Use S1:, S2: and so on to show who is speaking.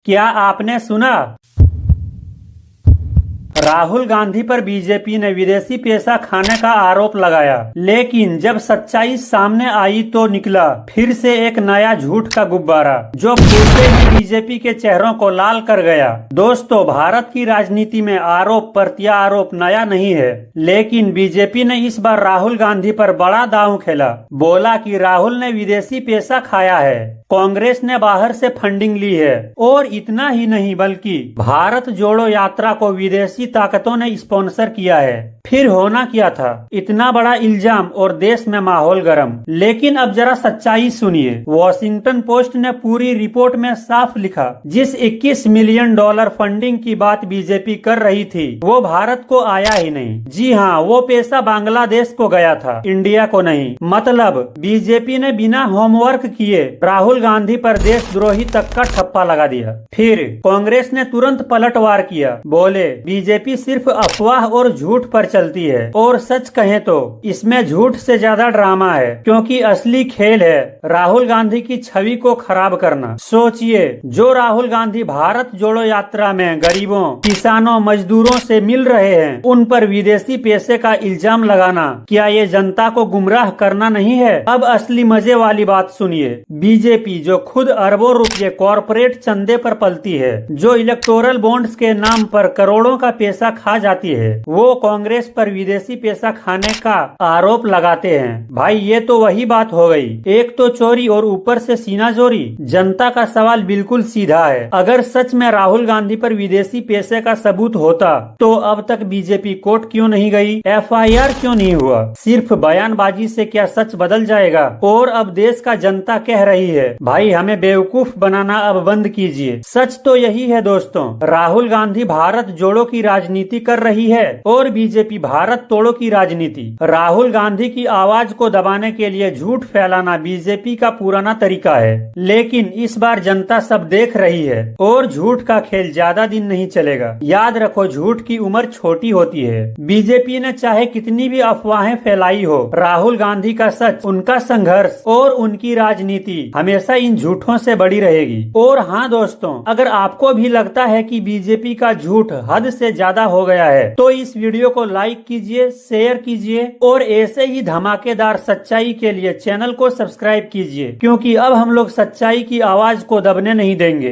S1: क्या आपने सुना? राहुल गांधी पर बीजेपी ने विदेशी पैसा खाने का आरोप लगाया, लेकिन जब सच्चाई सामने आई तो निकला फिर से एक नया झूठ का गुब्बारा जो फूटते ही बीजेपी के चेहरों को लाल कर गया। दोस्तों, भारत की राजनीति में आरोप प्रत्यारोप नया नहीं है, लेकिन बीजेपी ने इस बार राहुल गांधी पर बड़ा दांव खेला। बोला कि राहुल ने विदेशी पैसा खाया है, कांग्रेस ने बाहर से फंडिंग ली है, और इतना ही नहीं बल्कि भारत जोड़ो यात्रा को विदेशी ताकतों ने स्पॉन्सर किया है। फिर होना क्या था? इतना बड़ा इल्जाम और देश में माहौल गर्म। लेकिन अब जरा सच्चाई सुनिए। वॉशिंगटन पोस्ट ने पूरी रिपोर्ट में साफ लिखा, जिस 21 मिलियन डॉलर फंडिंग की बात बीजेपी कर रही थी वो भारत को आया ही नहीं। जी हाँ, वो पैसा बांग्लादेश को गया था, इंडिया को नहीं। मतलब बीजेपी ने बिना होमवर्क किए राहुल गांधी पर देशद्रोही तक का ठप्पा लगा दिया। फिर कांग्रेस ने तुरंत पलटवार किया, बोले बीजेपी सिर्फ अफवाह और झूठ पर चलती है, और सच कहें तो इसमें झूठ से ज्यादा ड्रामा है, क्योंकि असली खेल है राहुल गांधी की छवि को खराब करना। सोचिए, जो राहुल गांधी भारत जोड़ो यात्रा में गरीबों, किसानों, मजदूरों से मिल रहे हैं, उन पर विदेशी पैसे का इल्जाम लगाना, क्या ये जनता को गुमराह करना नहीं है? अब असली मजे वाली बात सुनिए। बीजेपी जो खुद अरबों रुपये कॉरपोरेट चंदे पर पलती है, जो इलेक्टोरल बॉन्ड्स के नाम पर करोड़ों का पैसा खा जाती है, वो कांग्रेस पर विदेशी पैसा खाने का आरोप लगाते हैं। भाई, ये तो वही बात हो गई, एक तो चोरी और ऊपर से सीना जोरी। जनता का सवाल बिल्कुल सीधा है, अगर सच में राहुल गांधी पर विदेशी पैसे का सबूत होता तो अब तक बीजेपी कोर्ट क्यों नहीं गई? एफआईआर क्यों नहीं हुआ? सिर्फ बयानबाजी से क्या सच बदल जाएगा? और अब देश का जनता कह रही है, भाई हमें बेवकूफ बनाना अब बंद कीजिए। सच तो यही है दोस्तों, राहुल गांधी भारत जोड़ो की राजनीति कर रही है और बीजेपी भारत तोड़ो की राजनीति। राहुल गांधी की आवाज को दबाने के लिए झूठ फैलाना बीजेपी का पुराना तरीका है, लेकिन इस बार जनता सब देख रही है और झूठ का खेल ज्यादा दिन नहीं चलेगा। याद रखो, झूठ की उम्र छोटी होती है। बीजेपी ने चाहे कितनी भी अफवाहें फैलाई हो, राहुल गांधी का सच, उनका संघर्ष और उनकी राजनीति हमेशा इन झूठों से बड़ी रहेगी। और हाँ दोस्तों, अगर आपको भी लगता है कि बीजेपी का झूठ हद से ज्यादा हो गया है तो इस वीडियो को लाइक कीजिए, शेयर कीजिए, और ऐसे ही धमाकेदार सच्चाई के लिए चैनल को सब्सक्राइब कीजिए, क्योंकि अब हम लोग सच्चाई की आवाज को दबने नहीं देंगे।